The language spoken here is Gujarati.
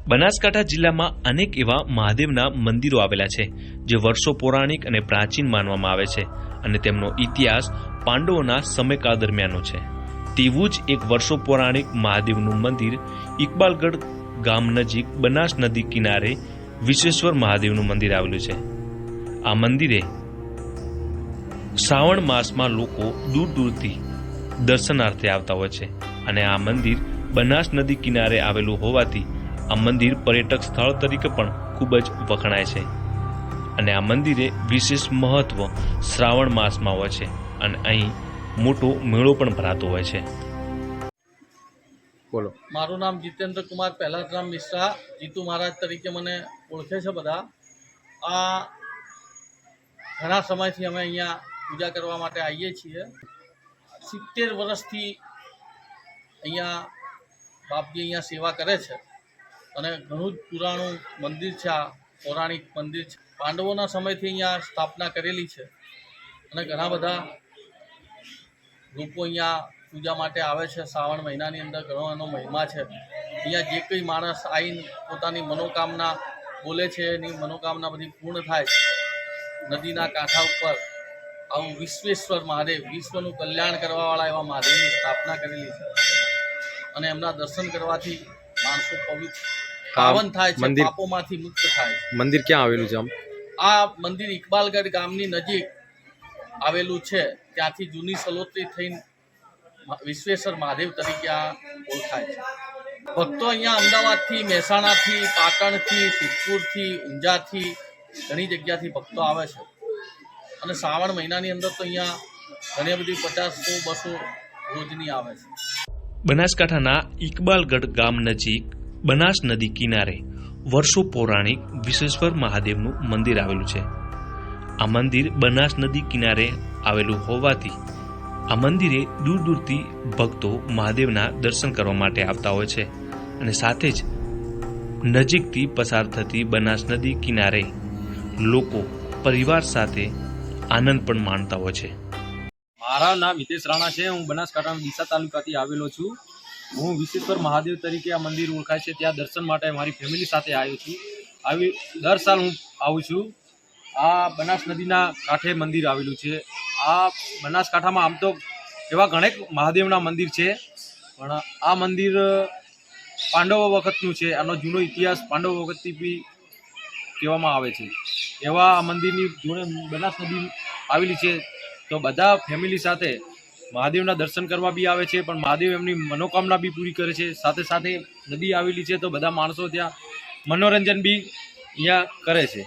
બનાસકાંઠા જિલ્લામાં અનેક એવા મહાદેવના મંદિરો આવેલા છે જે વર્ષો પૌરાણિક અને પ્રાચીન માનવામાં આવે છે અને તેમનો ઇતિહાસ પાંડવોના સમયકાળ દરમિયાનનો છે। તેવું જ એક વર્ષો પૌરાણિક મહાદેવનું મંદિર ઇકબાલગઢ ગામ નજીક બનાસ નદી કિનારે વિશ્વેશ્વર મહાદેવનું મંદિર આવેલું છે। આ મંદિરે શ્રાવણ માસમાં લોકો દૂર દૂરથી દર્શનાર્થે આવતા હોય છે અને આ મંદિર બનાસ નદી કિનારે આવેલું હોવાથી આ મંદિર પર્યટક સ્થળ તરીકે પણ ખૂબ જ વખણાય છે અને આ મંદિરે વિશેષ મહત્વ શ્રાવણ માસમાં હોય છે અને અહીં મોટો મેળો પણ ભરાતો હોય છે। બોલો। મારું નામ જીતેન્દ્ર કુમાર પહેલારામ મિશ્રા, જીતુ મહારાજ તરીકે મને ઓળખે છે બધા। આ ઘણા સમયથી અમે અહીંયા પૂજા કરવા માટે આવીએ છીએ। 70 વર્ષથી અહીંયા બાપજી અહીંયા સેવા કરે છે અને ઘણું જ પુરાણું મંદિર છે। આ પૌરાણિક મંદિર છે, પાંડવોના સમયથી અહીંયા સ્થાપના કરેલી છે અને ઘણા બધા લોકો અહીંયા પૂજા માટે આવે છે। શ્રાવણ મહિનાની અંદર ઘણો એનો મહિમા છે। અહીંયા જે કંઈ માણસ આવીને પોતાની મનોકામના બોલે છે એની મનોકામના બધી પૂર્ણ થાય છે। નદીના કાંઠા ઉપર આવું વિશ્વેશ્વર મહાદેવ, વિશ્વનું કલ્યાણ કરવાવાળા એવા મહાદેવની સ્થાપના કરેલી છે અને એમના દર્શન કરવાથી માણસો પવિત્ર પાવન થાય છે, પાપોમાંથી મુક્ત થાય છે। મંદિર ક્યાં આવેલું છે? આ મંદિર ઇકબાલગઢ ગામની નજીક આવેલું છે। ત્યાંથી જૂની સલોત્રી થઈને વિશ્વેશ્વર મહાદેવ તરીકે આ ઓળખાય છે। ભક્તો અહીંયા અમદાવાદથી, મહેસાણાથી, પાટણથી, સિદ્ધપુરથી, ઊંઝાથી ઘણી જગ્યાથી ભક્તો આવે છે અને શ્રાવણ મહિનાની અંદર તો અહીંયા ઘણી બધી 50-100-200 રોજની આવે છે। બનાસકાંઠાના ઇકબાલગઢ ગામ નજીક બનાસ નદી કિનારે વર્ષો પૌરાણિક વિશ્વેશ્વર મહાદેવનું મંદિર આવેલું છે। આ મંદિર બનાસ નદી કિનારે આવેલું હોવાથી આ મંદિરે દૂર દૂરથી ભક્તો મહાદેવના દર્શન કરવા માટે આવતા હોય છે અને સાથે જ નજીકથી પસાર થતી બનાસ નદી કિનારે લોકો પરિવાર સાથે આનંદ પણ માણતા હોય છે। મારા નામ હિતેશ રાણા છે। હું બનાસકાંઠાના ડીસા તાલુકાથી આવેલો છું। હું વિશ્વેશ્વર મહાદેવ તરીકે આ મંદિર ઓળખાય છે ત્યાં દર્શન માટે મારી ફેમિલી સાથે આવ્યો છું। આવી દર સાલ હું આવું છું। આ બનાસ નદીના કાંઠે મંદિર આવેલું છે। આ બનાસકાંઠામાં આમ તો એવા ઘણેક મહાદેવના મંદિર છે પણ આ મંદિર પાંડવો વખતનું છે। આનો જૂનો ઇતિહાસ પાંડવો વખતથી બી કહેવામાં આવે છે। એવા આ મંદિરની જોડે બનાસ નદી આવેલી છે તો બધા ફેમિલી સાથે મહાદેવના દર્શન કરવા બી આવે છે પણ મહાદેવ એમની મનોકામના બી પૂરી કરે છે। સાથે સાથે નદી આવેલી છે તો બધા માણસો ત્યાં મનોરંજન બી અહીંયા કરે છે।